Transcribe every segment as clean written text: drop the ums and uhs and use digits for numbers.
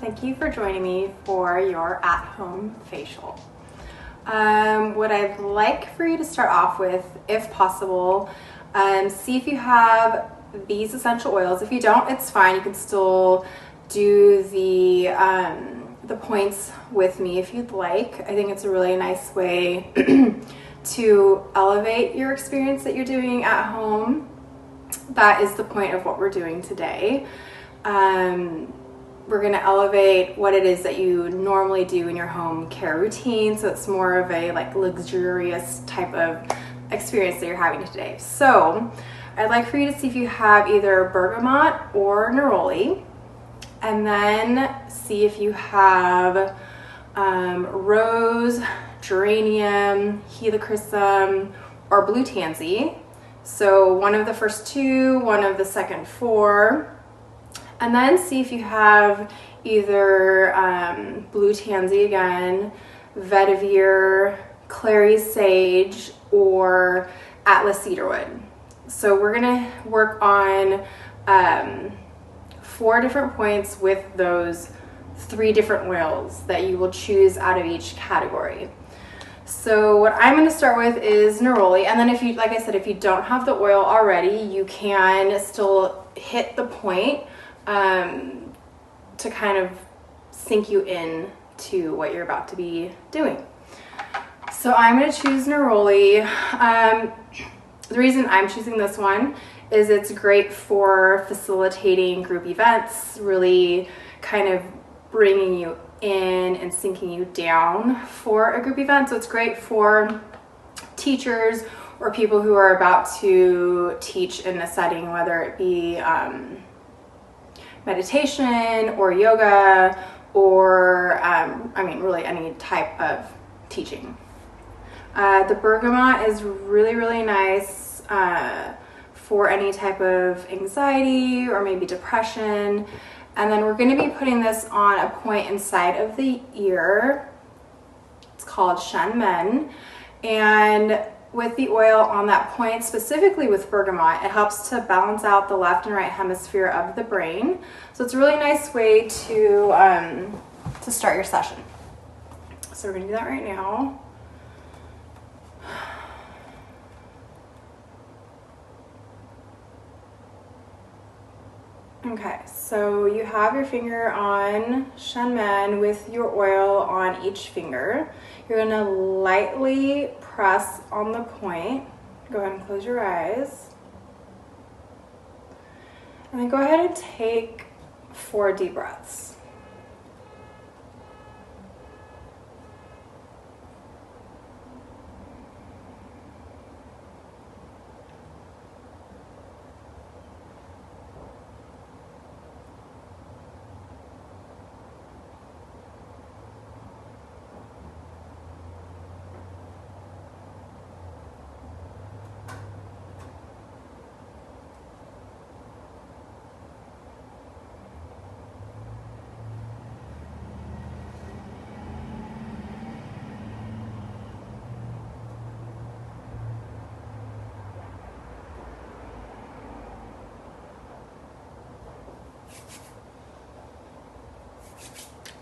Thank you for joining me for your at-home facial. What I'd like for you to start off with, if possible, see if you have these essential oils. If you don't, it's fine. You can still do the points with me if you'd like. I think it's a really nice way to elevate your experience that you're doing at home. That is the point of what we're doing today. We're going to elevate what it is that you normally do in your home care routine, so it's more of a luxurious type of experience that you're having today. So I'd like for you to see if you have either Bergamot or Neroli, and then see if you have Rose, Geranium, Helichrysum, or Blue Tansy. So one of the first two, one of the second four. And then see if you have either Blue Tansy again, Vetiver, Clary Sage, or Atlas Cedarwood. So we're gonna work on 4 different points with those 3 different oils that you will choose out of each category. So what I'm going to start with is Neroli, and then if you, like I said, if you don't have the oil already, you can still hit the point to kind of sink you in to what you're about to be doing. So I'm going to choose Neroli. The reason I'm choosing this one is it's great for facilitating group events, really kind of bringing you in and sinking you down for a group event. So it's great for teachers or people who are about to teach in a setting, whether it be meditation or yoga or really any type of teaching. The Bergamot is really nice for any type of anxiety or maybe depression. And then we're going to be putting this on a point inside of the ear. It's called Shen Men. And with the oil on that point, specifically with bergamot, it helps to balance out the left and right hemisphere of the brain. So it's a really nice way to start your session. So we're going to do that right now. Okay, so you have your finger on Shen Men with your oil on each finger. You're going to lightly press on the point. Go ahead and close your eyes. And then go ahead and take 4 deep breaths.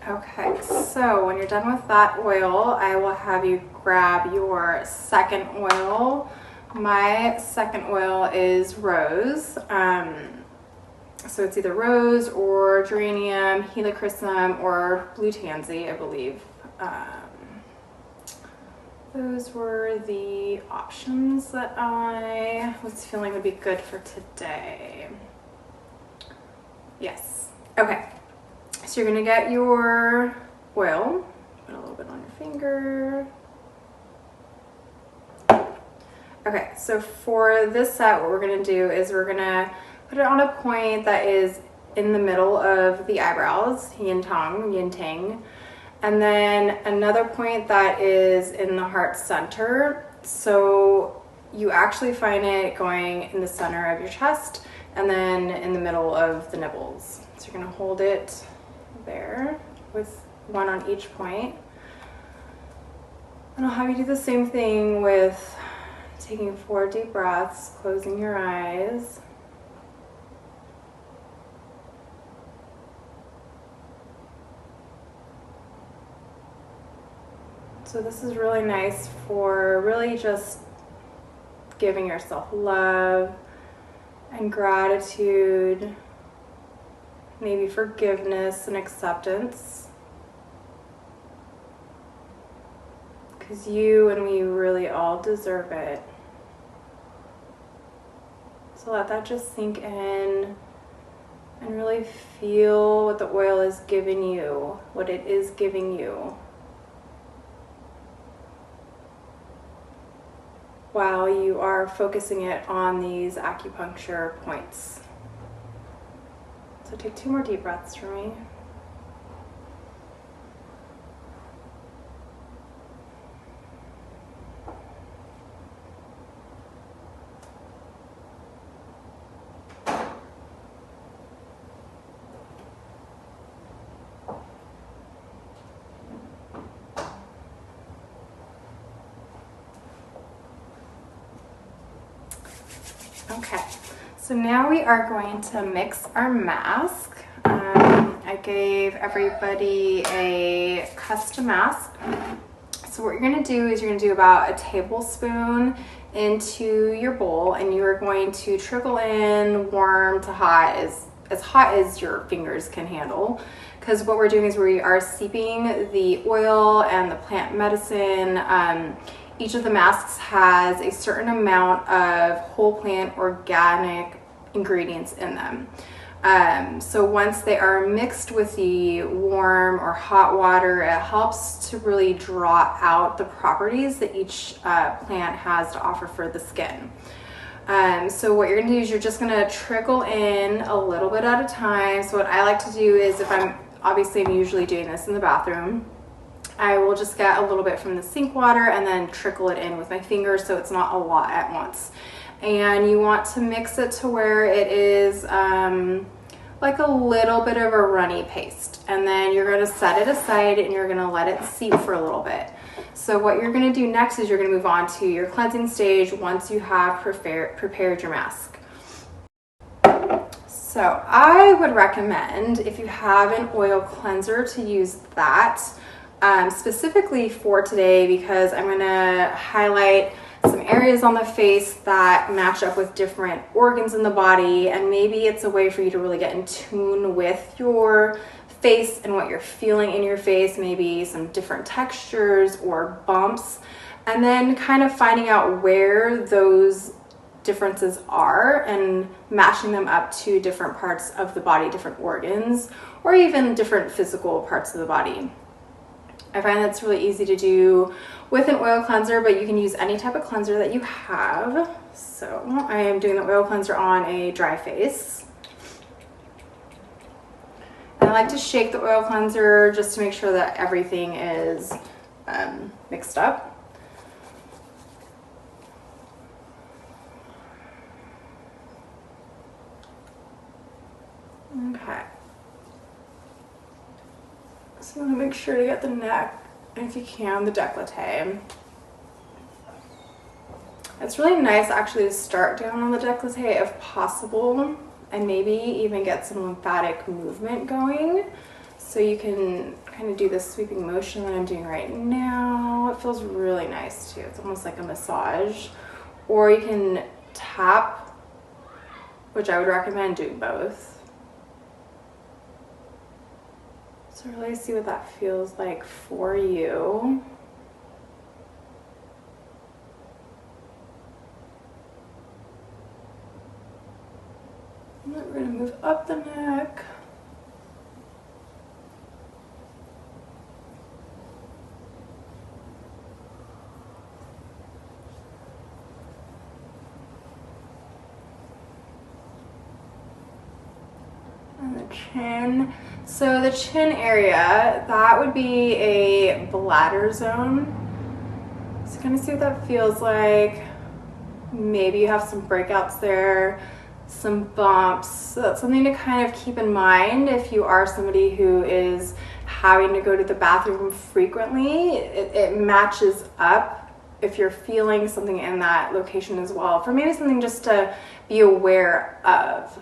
Okay, so when you're done with that oil, I will have you grab your second oil. My second oil is rose. So it's either rose or geranium, helichrysum, or blue tansy, I believe. Those were the options that I was feeling would be good for today. Yes. Okay. So you're going to get your oil, put a little bit on your finger. Okay, so for this set, what we're going to do is we're going to put it on a point that is in the middle of the eyebrows, yin tang, and then another point that is in the heart center. So you actually find it going in the center of your chest and then in the middle of the nipples. So you're going to hold it there with one on each point. And I'll have you do the same thing with taking 4 deep breaths, closing your eyes. So this is really nice for really just giving yourself love and gratitude, maybe forgiveness and acceptance. Because you and we really all deserve it. So let that just sink in and really feel what the oil is giving you, what it is giving you, while you are focusing it on these acupuncture points. So take 2 more deep breaths for me. Okay, so now we are going to mix our mask. I gave everybody a custom mask. So what you're going to do is you're going to do about a tablespoon into your bowl, and you are going to trickle in warm to hot, as hot as your fingers can handle. Because what we're doing is we are steeping the oil and the plant medicine. Each of the masks has a certain amount of whole plant organic ingredients in them. So once they are mixed with the warm or hot water, it helps to really draw out the properties that each plant has to offer for the skin. So what you're gonna do is you're just gonna trickle in a little bit at a time. So what I like to do is, if I'm usually doing this in the bathroom, I will just get a little bit from the sink water and then trickle it in with my fingers, so it's not a lot at once. And you want to mix it to where it is like a little bit of a runny paste. And then you're going to set it aside and you're going to let it seep for a little bit. So what you're going to do next is you're going to move on to your cleansing stage once you have prepared your mask. So I would recommend, if you have an oil cleanser, to use that. Specifically for today, because I'm going to highlight some areas on the face that match up with different organs in the body, and maybe it's a way for you to really get in tune with your face and what you're feeling in your face, maybe some different textures or bumps, and then kind of finding out where those differences are and matching them up to different parts of the body, different organs, or even different physical parts of the body. I find that's really easy to do with an oil cleanser, but you can use any type of cleanser that you have. So I am doing the oil cleanser on a dry face. And I like to shake the oil cleanser just to make sure that everything is mixed up. Okay. So I'm going to make sure to get the neck, and if you can, the décolleté. It's really nice actually to start down on the décolleté if possible, and maybe even get some lymphatic movement going. So you can kind of do this sweeping motion that I'm doing right now. It feels really nice too. It's almost like a massage. Or you can tap, which I would recommend doing both. So really see what that feels like for you. And then we're going to move up the neck. And the chin. So the chin area, that would be a bladder zone. So kind of see what that feels like. Maybe you have some breakouts there, some bumps. So that's something to kind of keep in mind if you are somebody who is having to go to the bathroom frequently. It matches up if you're feeling something in that location as well, for maybe something just to be aware of.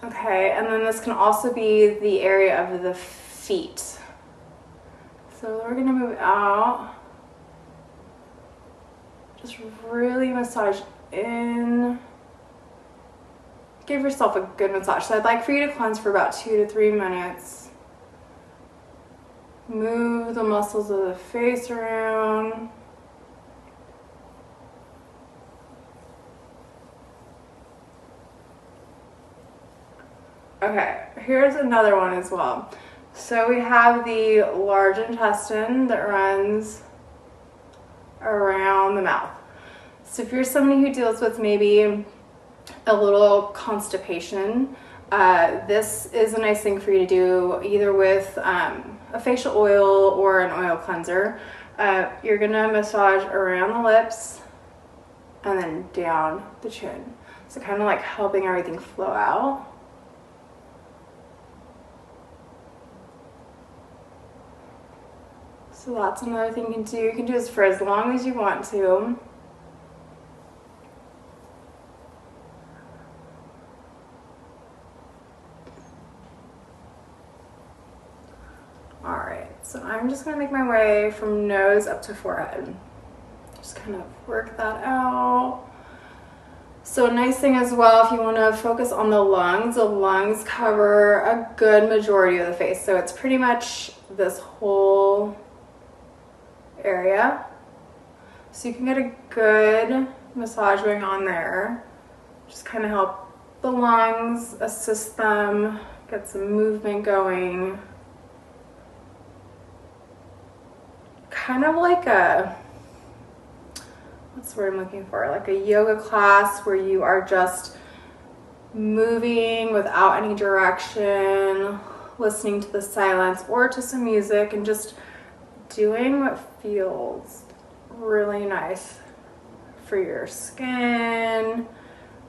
Okay, and then this can also be the area of the feet. So we're gonna move out. Just really massage in. Give yourself a good massage. So I'd like for you to cleanse for about 2 to 3 minutes. Move the muscles of the face around. Okay, here's another one as well. So we have the large intestine that runs around the mouth. So if you're somebody who deals with maybe a little constipation, this is a nice thing for you to do either with a facial oil or an oil cleanser. You're gonna massage around the lips and then down the chin. So kind of like helping everything flow out. So that's another thing you can do. You can do this for as long as you want to. Alright, so I'm just going to make my way from nose up to forehead. Just kind of work that out. So a nice thing as well, if you want to focus on the lungs cover a good majority of the face. So it's pretty much this whole area. So you can get a good massage going on there. Just kind of help the lungs, assist them, get some movement going. Kind of like a, what's the word I'm looking for? Like a yoga class where you are just moving without any direction, listening to the silence or to some music and just doing what feels really nice for your skin,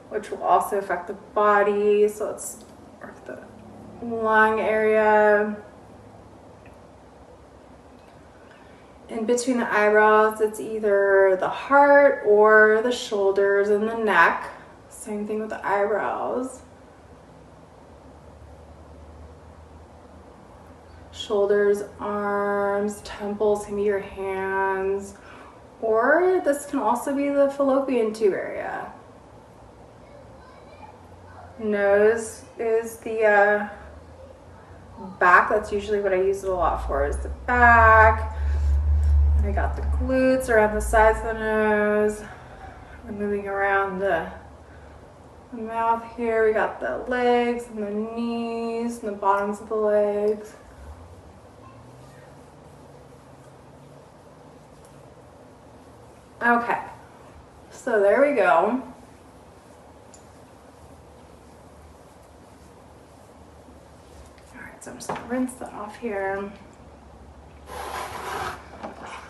which will also affect the body. So let's work the lung area. In between the eyebrows, it's either the heart or the shoulders and the neck. Same thing with the eyebrows. Shoulders, arms, temples can be your hands, or this can also be the fallopian tube area. Nose is the back. That's usually what I use it a lot for, is the back. I got the glutes around the sides of the nose. We're moving around the mouth here. We got the legs and the knees and the bottoms of the legs. Okay, so there we go. All right, so I'm just gonna rinse that off here.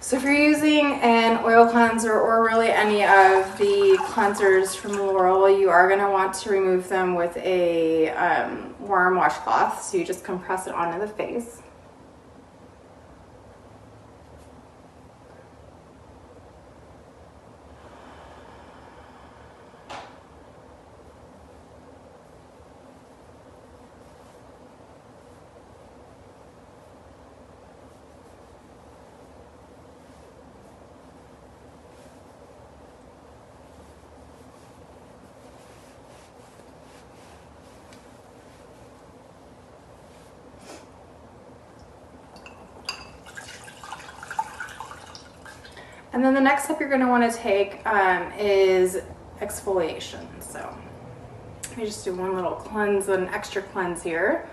So if you're using an oil cleanser or really any of the cleansers from Laurel, you are gonna want to remove them with a warm washcloth. So you just compress it onto the face. And then the next step you're going to want to take is exfoliation. So let me just do one little cleanse, an extra cleanse here.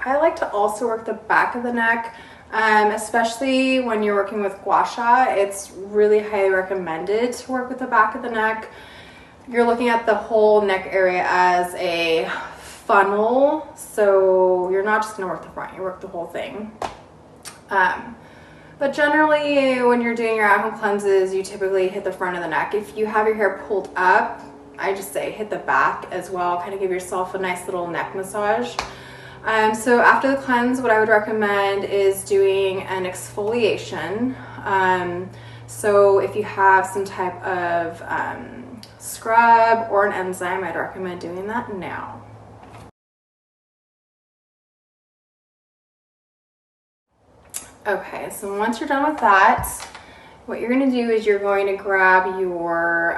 I like to also work the back of the neck, especially when you're working with gua sha. It's really highly recommended to work with the back of the neck. You're looking at the whole neck area as a funnel, so you're not just going to work the front, you work the whole thing. But generally, when you're doing your at-home cleanses, you typically hit the front of the neck. If you have your hair pulled up, I just say hit the back as well, kind of give yourself a nice little neck massage. So after the cleanse, what I would recommend is doing an exfoliation. So if you have some type of scrub or an enzyme, I'd recommend doing that now. Okay, so once you're done with that, what you're going to do is you're going to grab your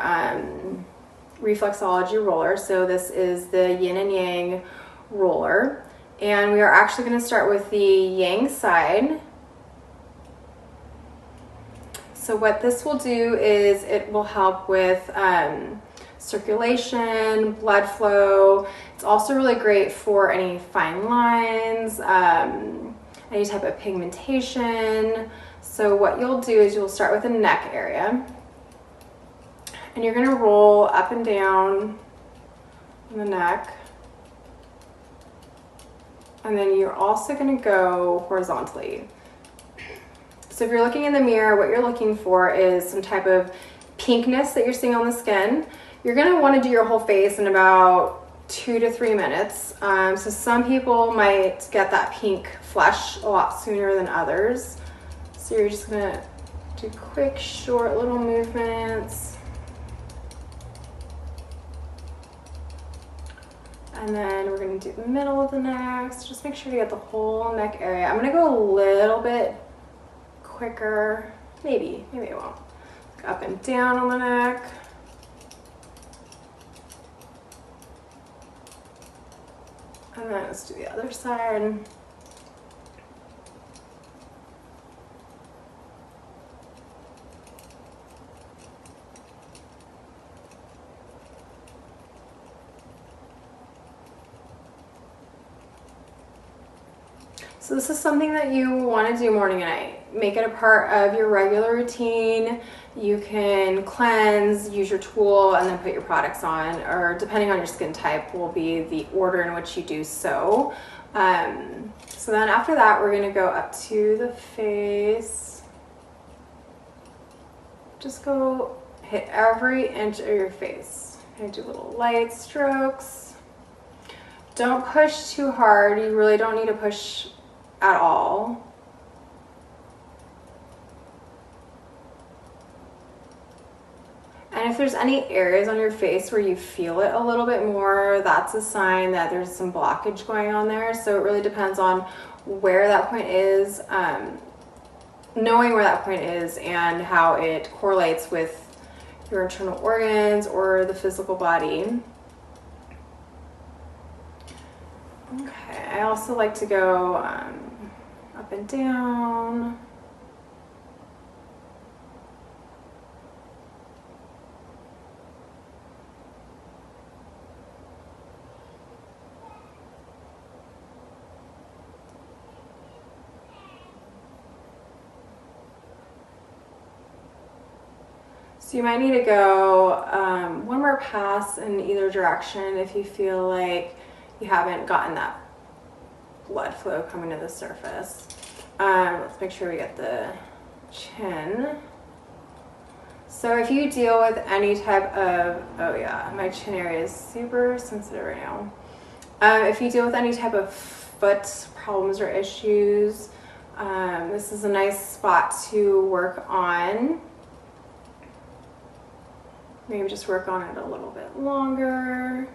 reflexology roller. So this is the yin and yang roller, and we are actually going to start with the yang side. So what this will do is it will help with circulation, blood flow. It's also really great for any fine lines, any type of pigmentation. So what you'll do is you'll start with the neck area, and you're going to roll up and down the neck, and then you're also going to go horizontally. So if you're looking in the mirror, what you're looking for is some type of pinkness that you're seeing on the skin. You're going to want to do your whole face in about 2 to 3 minutes. So some people might get that pink flush a lot sooner than others. So you're just going to do quick, short little movements. And then we're going to do the middle of the neck. So just make sure to get the whole neck area. I'm going to go a little bit quicker. Maybe I won't. Up and down on the neck. And then let's do the other side. So this is something that you want to do morning and night. Make it a part of your regular routine. You can cleanse, use your tool, and then put your products on, or depending on your skin type will be the order in which you do so. So then after that, we're going to go up to the face. Just go hit every inch of your face. And do little light strokes. Don't push too hard. You really don't need to push at all. And if there's any areas on your face where you feel it a little bit more, that's a sign that there's some blockage going on there. So it really depends on where that point is, knowing where that point is and how it correlates with your internal organs or the physical body. Okay, I also like to go up and down. So you might need to go one more pass in either direction if you feel like you haven't gotten that blood flow coming to the surface. Let's make sure we get the chin. So if you deal with any type of, oh yeah, my chin area is super sensitive right now. If you deal with any type of foot problems or issues, this is a nice spot to work on. Maybe just work on it a little bit longer.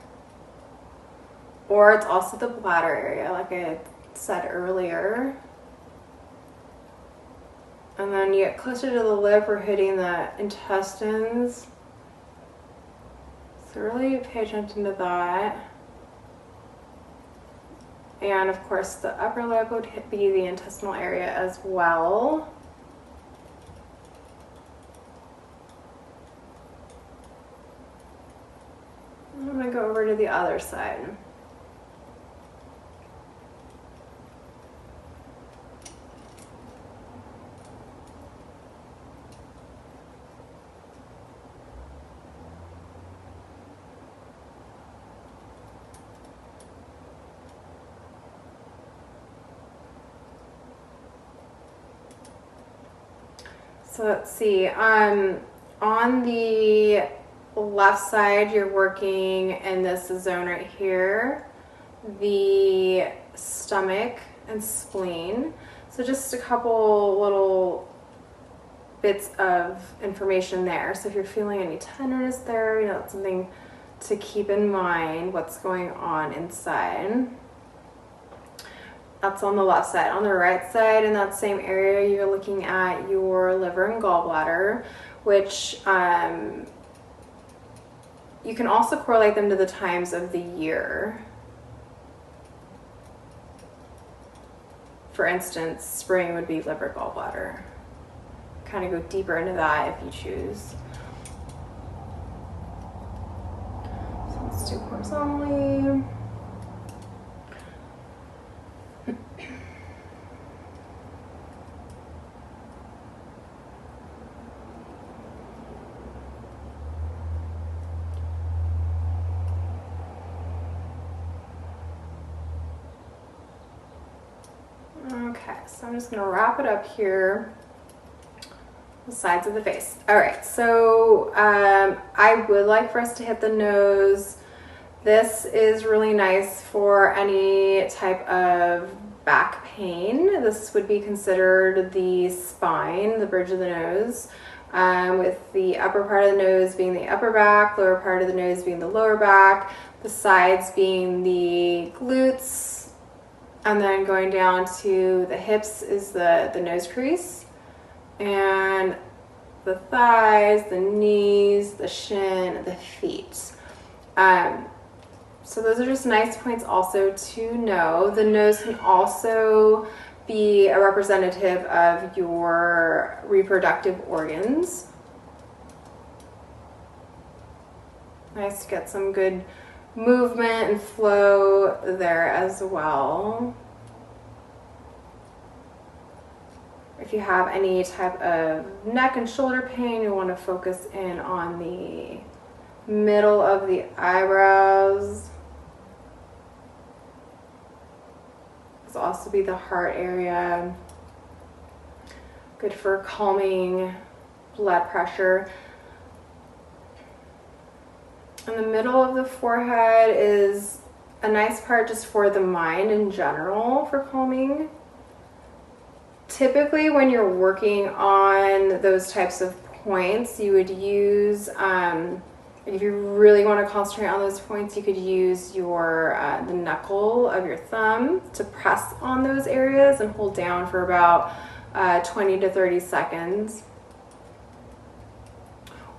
Or it's also the bladder area, like I said earlier. And then you get closer to the lip, we're hitting the intestines. So really pay attention to that. And of course the upper lip would be the intestinal area as well. I'm going to go over to the other side. So let's see, on the left side, you're working in this zone right here, the stomach and spleen. So just a couple little bits of information there. So if you're feeling any tenderness there, you know, that's something to keep in mind, what's going on inside. That's on the left side. On the right side, in that same area, you're looking at your liver and gallbladder, which you can also correlate them to the times of the year. For instance, spring would be liver, gallbladder. Kind of go deeper into that if you choose. So let's do horizontally. Okay, so I'm just going to wrap it up here, the sides of the face. All right, so I would like for us to hit the nose. This is really nice for any type of back pain. This would be considered the spine, the bridge of the nose, with the upper part of the nose being the upper back, lower part of the nose being the lower back, the sides being the glutes, and then going down to the hips is the nose crease, and the thighs, the knees, the shin, the feet. So those are just nice points also to know. The nose can also be a representative of your reproductive organs. Nice to get some good movement and flow there as well. If you have any type of neck and shoulder pain, you want to focus in on the middle of the eyebrows. This will also be the heart area. Good for calming blood pressure. In the middle of the forehead is a nice part just for the mind in general for calming. Typically when you're working on those types of points, you would use, if you really want to concentrate on those points, you could use your the knuckle of your thumb to press on those areas and hold down for about 20 to 30 seconds.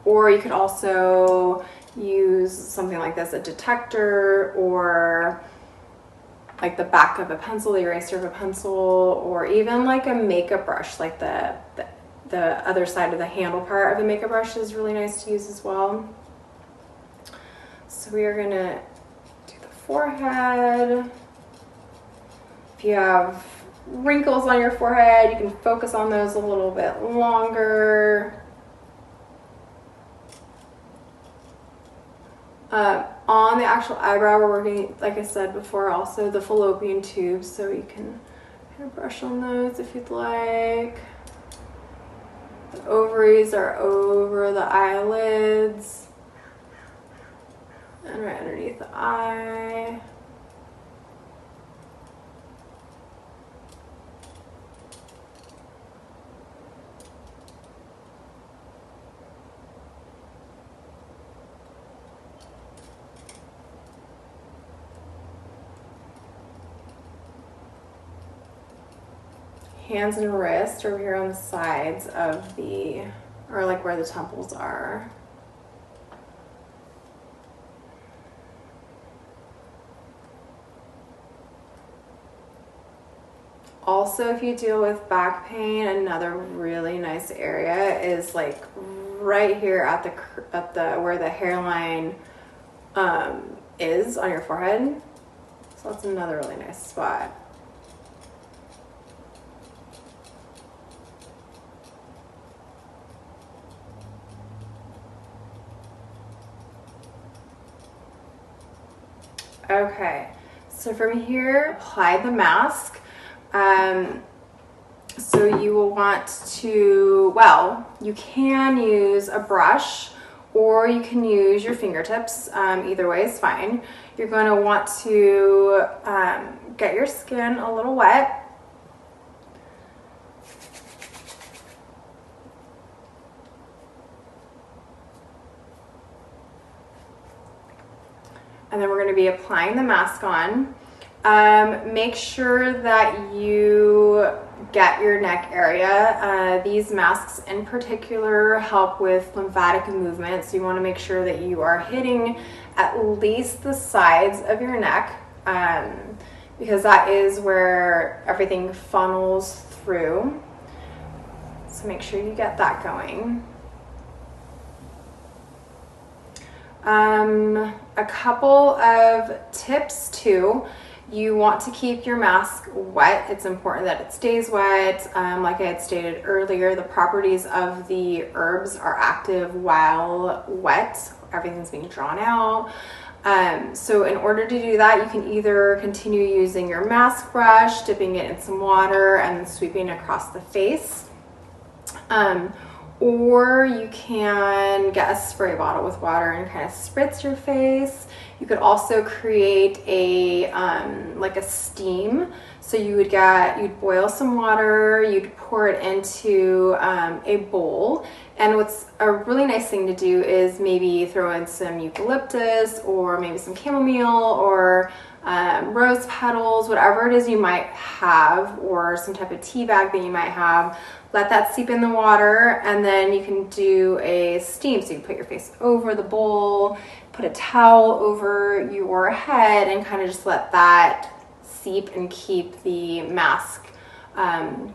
Or you could also use something like this, a detector, or like the back of a pencil, the eraser of a pencil, or even like a makeup brush, like the other side of the handle part of a makeup brush is really nice to use as well. So we are gonna do the forehead. If you have wrinkles on your forehead, you can focus on those a little bit longer. On the actual eyebrow, we're working, like I said before, also the fallopian tubes, so you can kind of brush on those if you'd like. The ovaries are over the eyelids and right underneath the eye. Hands and wrists over here on the sides of the, or like where the temples are. Also, if you deal with back pain, another really nice area is like right here at the where the hairline is on your forehead. So that's another really nice spot. Okay, so from here, apply the mask. So you will want to, well, you can use a brush or you can use your fingertips. Either way is fine. You're going to want to get your skin a little wet. And then we're going to be applying the mask on. Make sure that you get your neck area. These masks in particular help with lymphatic movement, so you want to make sure that you are hitting at least the sides of your neck, because that is where everything funnels through. So make sure you get that going. A couple of tips too. You want to keep your mask wet. It's important that it stays wet. Like I had stated earlier, the properties of the herbs are active while wet. Everything's being drawn out. So in order to do that, you can either continue using your mask brush, dipping it in some water and then sweeping across the face. Or you can get a spray bottle with water and kind of spritz your face. You could also create a like a steam. So you'd boil some water, you'd pour it into a bowl. And what's a really nice thing to do is maybe throw in some eucalyptus or maybe some chamomile or rose petals, whatever it is you might have, or some type of tea bag that you might have. Let that seep in the water, and then you can do a steam. So you put your face over the bowl, put a towel over your head, and kind of just let that seep and keep the mask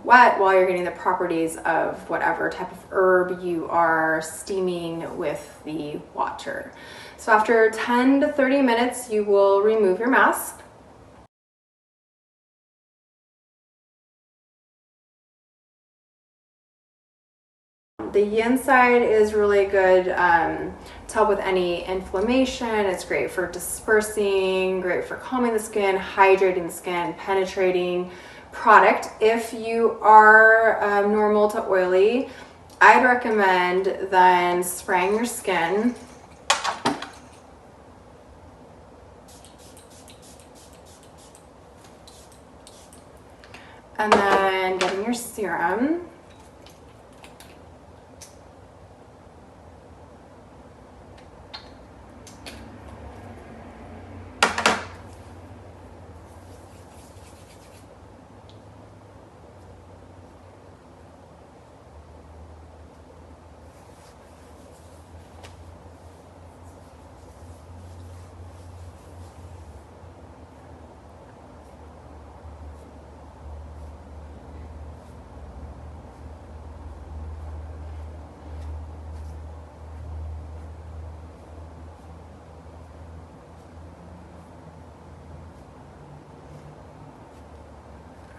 wet while you're getting the properties of whatever type of herb you are steaming with the water. So after 10 to 30 minutes, you will remove your mask. The yin side is really good to help with any inflammation. It's great for dispersing, great for calming the skin, hydrating the skin, penetrating product. If you are normal to oily, I'd recommend then spraying your skin and then getting your serum.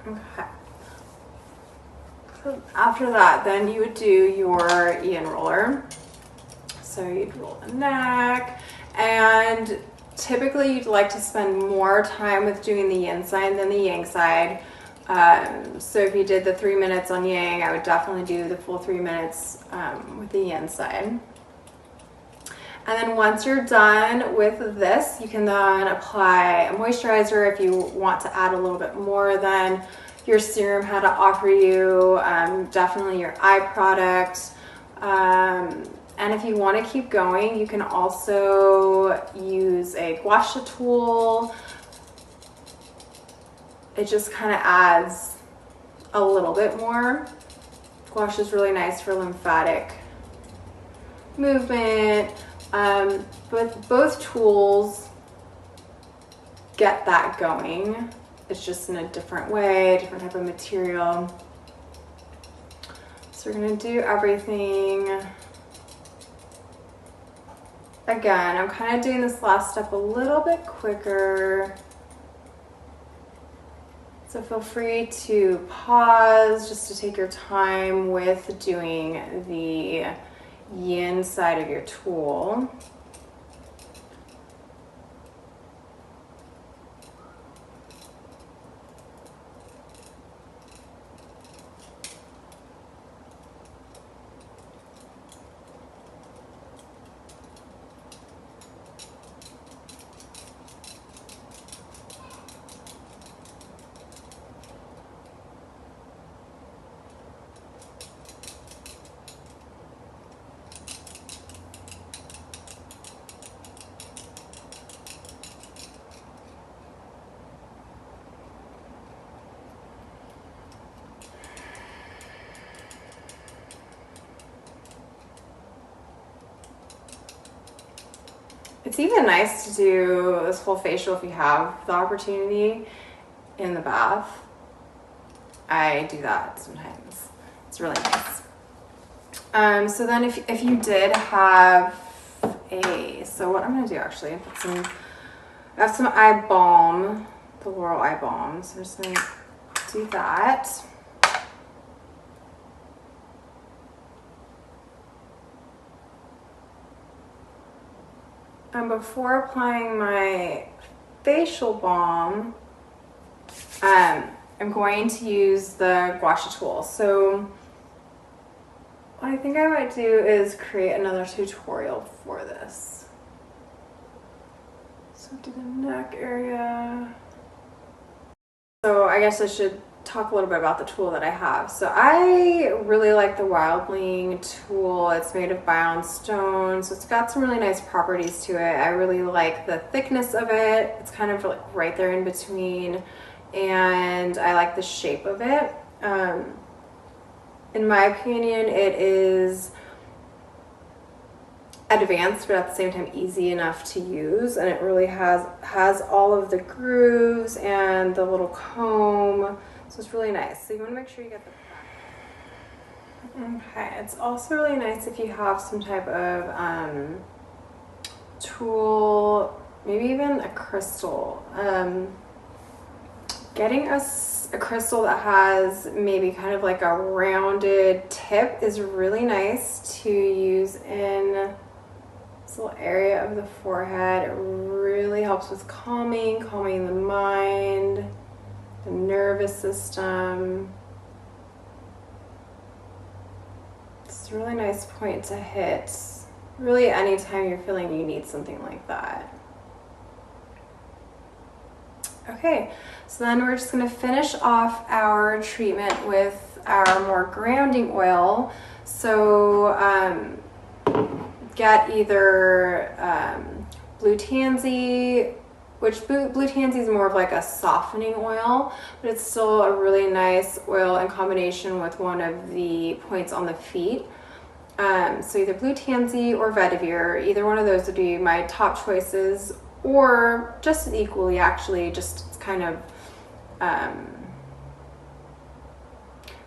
Okay. So after that, then you would do your yin roller. So you'd roll the neck, and typically you'd like to spend more time with doing the yin side than the yang side. So if you did the 3 minutes on yang, I would definitely do the full 3 minutes with the yin side. And then once you're done with this, you can then apply a moisturizer if you want to add a little bit more than your serum had to offer you. Definitely your eye product. And if you want to keep going, you can also use a gua sha tool. It just kind of adds a little bit more. Gua sha is really nice for lymphatic movement. But both tools get that going. It's just in a different way, a different type of material. So we're gonna do everything. Again, I'm kind of doing this last step a little bit quicker. So feel free to pause just to take your time with doing the yin side of your tool. It's even nice to do this whole facial if you have the opportunity in the bath. I do that sometimes. It's really nice. So then if you did have so what I'm gonna do actually, I have some eye balm, the Laurel eye balm. So I'm just gonna do that. And before applying my facial balm, I'm going to use the gua sha tool. So what I think I might do is create another tutorial for this. So do the neck area. So I guess I should talk a little bit about the tool that I have. So I really like the wellbeing tool. It's made of bound stone, so it's got some really nice properties to it. I really like the thickness of it. It's kind of like right there in between, and I like the shape of it. In my opinion, it is advanced, but at the same time easy enough to use, and it really has all of the grooves and the little comb, so it's really nice. So you want to make sure you get the okay. It's also really nice if you have some type of tool, maybe even a crystal. Getting a crystal that has maybe kind of like a rounded tip is really nice to use in this little area of the forehead. It really helps with calming the mind, the nervous system. It's a really nice point to hit really anytime you're feeling you need something like that. Okay, so then we're just going to finish off our treatment with our more grounding oil. So get either blue tansy, which blue tansy is more of like a softening oil, but it's still a really nice oil in combination with one of the points on the feet. So either blue tansy or vetiver, either one of those would be my top choices, or just as equally actually, just kind of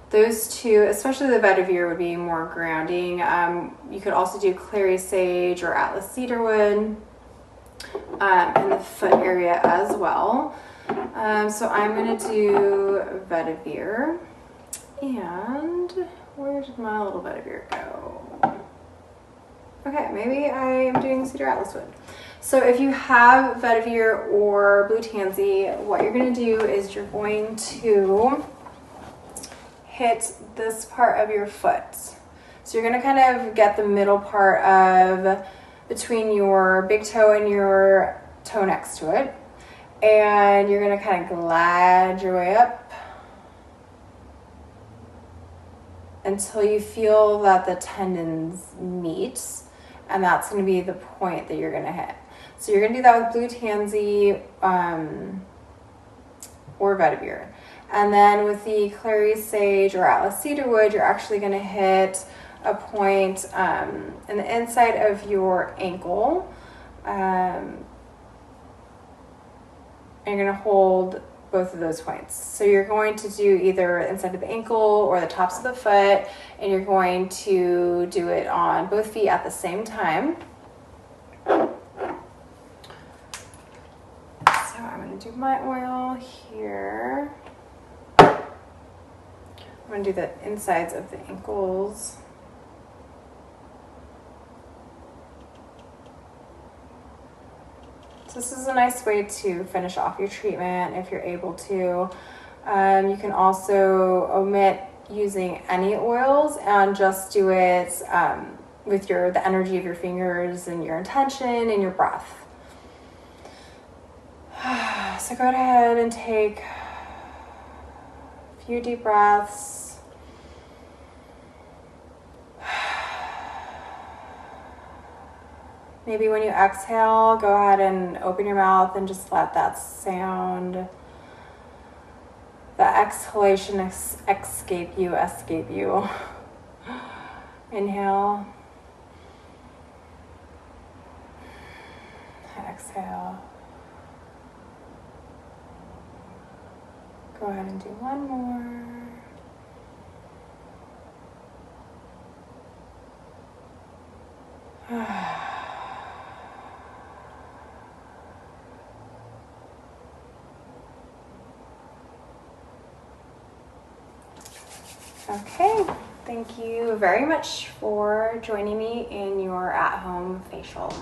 those two, especially the vetiver, would be more grounding. You could also do Clary sage or Atlas cedarwood in the foot area as well. So I'm going to do vetiver. And where did my little vetiver go? Okay, maybe I am doing cedar atlas wood. So if you have vetiver or blue tansy, what you're going to do is you're going to hit this part of your foot. So you're going to kind of get the middle part of between your big toe and your toe next to it. And you're going to kind of glide your way up until you feel that the tendons meet. And that's going to be the point that you're going to hit. So you're going to do that with blue tansy or vetiver. And then with the Clary sage or Atlas cedarwood, you're actually going to hit a point in the inside of your ankle. And you're going to hold both of those points. So you're going to do either inside of the ankle or the tops of the foot, and you're going to do it on both feet at the same time. So I'm going to do my oil here. I'm going to do the insides of the ankles. So this is a nice way to finish off your treatment if you're able to. You can also omit using any oils and just do it with the energy of your fingers and your intention and your breath. So go ahead and take a few deep breaths. Maybe when you exhale, go ahead and open your mouth and just let that sound, the exhalation escape you. Inhale. exhale. Go ahead and do one more. Okay, thank you very much for joining me in your at-home facial.